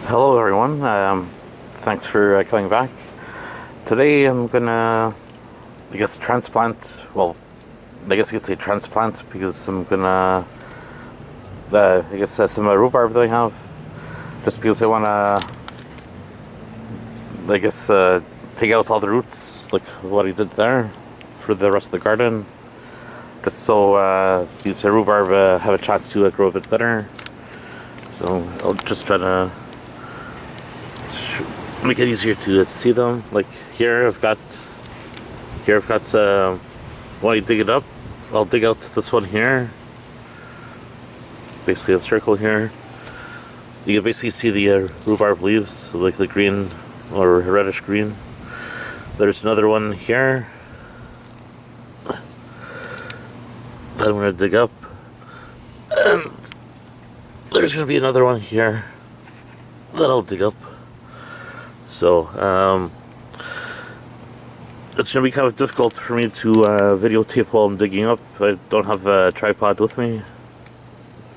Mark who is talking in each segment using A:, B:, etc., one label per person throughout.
A: Hello everyone, thanks for coming back. Today I'm gonna, transplant, well, I guess you could say transplant because I'm gonna, some rhubarb that I have, just because I wanna, take out all the roots, like what I did there, for the rest of the garden, just so these rhubarb have a chance to grow a bit better. So I'll just try to make it easier to see them. Like here I've got when I dig it up, I'll dig out this one here, basically a circle here. You can basically see the rhubarb leaves, like the green or reddish green. There's another one here that I'm going to dig up, and there's going to be another one here that I'll dig up. So it's going to be kind of difficult for me to videotape while I'm digging up. I don't have a tripod with me,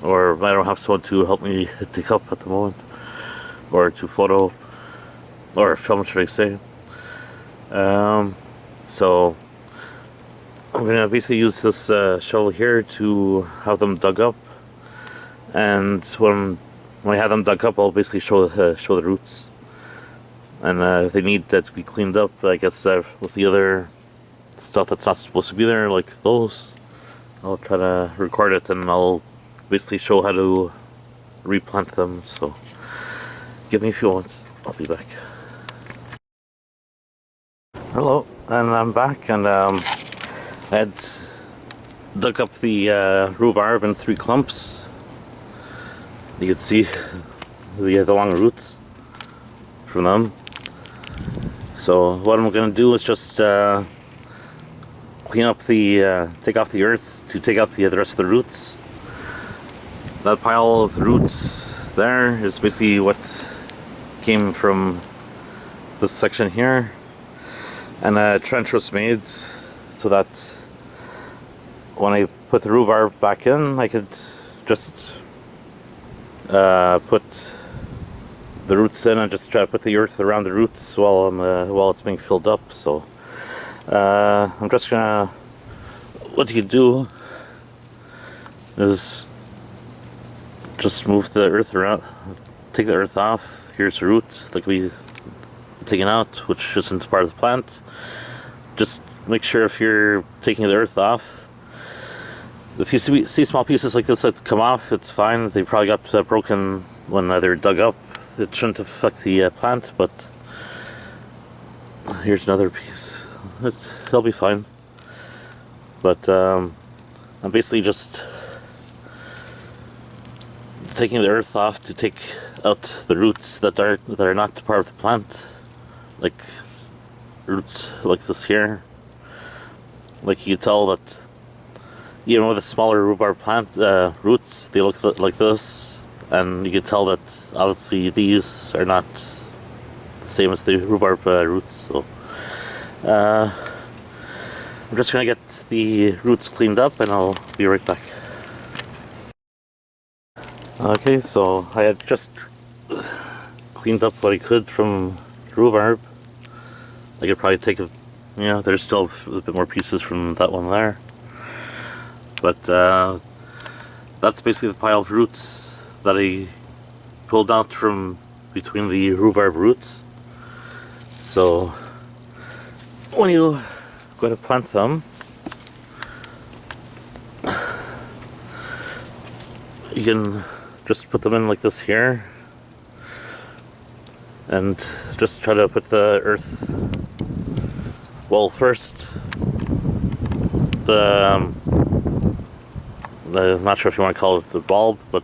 A: or I don't have someone to help me dig up at the moment, or to photo, or film, should I say. So I'm going to basically use this shovel here to have them dug up, and when I have them dug up, I'll basically show the roots. And if they need that to be cleaned up, I guess with the other stuff that's not supposed to be there, like those, I'll try to record it, and I'll basically show how to replant them. So give me a few moments, I'll be back. Hello, and I'm back, and I had dug up the rhubarb in 3 clumps. You can see the long roots from them. So what I'm going to do is just clean up take off the earth to take out the rest of the roots. That pile of roots there is basically what came from this section here, and a trench was made so that when I put the rhubarb back in, I could just put the roots in and just try to put the earth around the roots while it's being filled up. So I'm just gonna, what you do is just move the earth around, take the earth off. Here's the root, like we taken out, which isn't part of the plant. Just make sure if you're taking the earth off, if you see small pieces like this that come off, it's fine. They probably got broken when they're dug up. It shouldn't affect the plant, but here's another piece. It'll be fine. But I'm basically just taking the earth off to take out the roots that are not part of the plant, like roots like this here. Like you can tell that even with the smaller rhubarb plant roots, they look like this. And you can tell that obviously these are not the same as the rhubarb roots. So I'm just gonna get the roots cleaned up, and I'll be right back. Okay, so I had just cleaned up what I could from rhubarb. I could probably take there's still a bit more pieces from that one there, but that's basically the pile of roots that I pulled out from between the rhubarb roots. So when you go to plant them, you can just put them in like this here, and just try to put the earth, well, first I'm not sure if you want to call it the bulb, but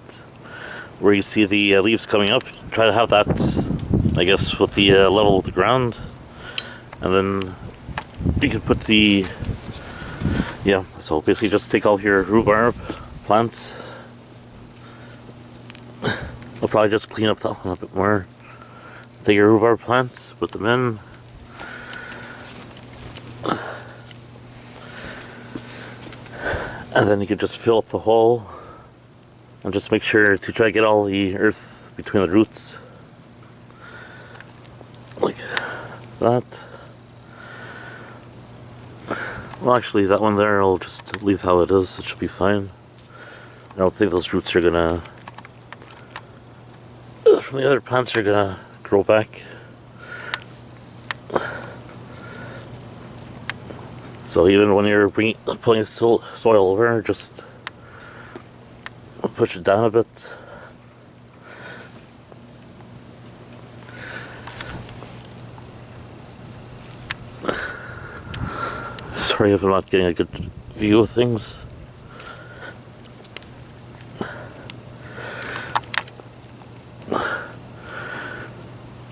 A: where you see the leaves coming up, try to have that, I guess, with the level of the ground, and then you can put so basically just take all your rhubarb plants. I'll probably just clean up that one a bit more. Take your rhubarb plants, put them in, and then you can just fill up the hole, and just make sure to try to get all the earth between the roots. like that. Well, actually, that one there, I'll just leave how it is. It should be fine. I don't think those roots are gonna, from the other plants, are gonna grow back. So even when you're pulling soil over, just push it down a bit. Sorry if I'm not getting a good view of things.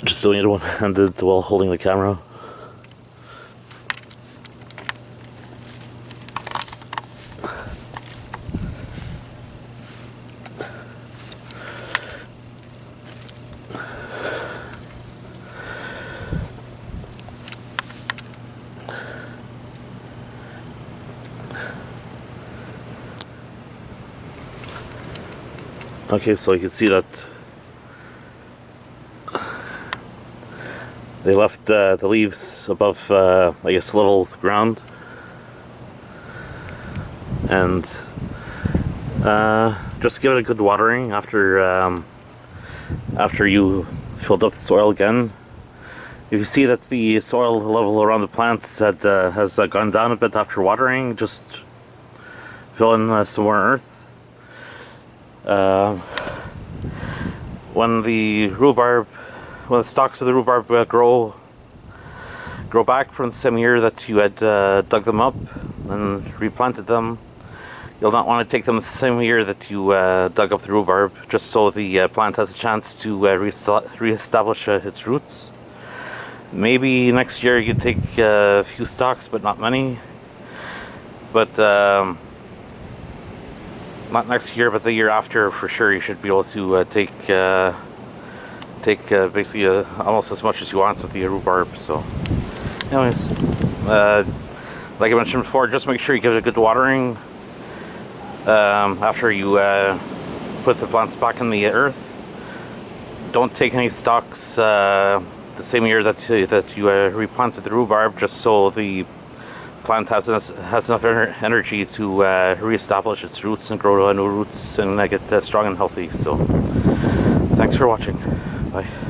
A: Just doing it one-handed while holding the camera. Okay, so you can see that they left the leaves above, I guess, level of the ground, and just give it a good watering after you filled up the soil again. If you see that the soil level around the plants has gone down a bit after watering, just fill in some more earth. When the stalks of the rhubarb grow back from the same year that you had dug them up and replanted them, you'll not want to take them the same year that you dug up the rhubarb, just so the plant has a chance to re-establish its roots. Maybe next year you take a few stalks, but not many. But not next year, but the year after, for sure, you should be able to take basically almost as much as you want with the rhubarb. So, anyways, like I mentioned before, just make sure you give it a good watering after you put the plants back in the earth. Don't take any stalks the same year that you replanted the rhubarb, just so the plant has enough energy to re-establish its roots and grow new roots and get strong and healthy. So, thanks for watching. Bye.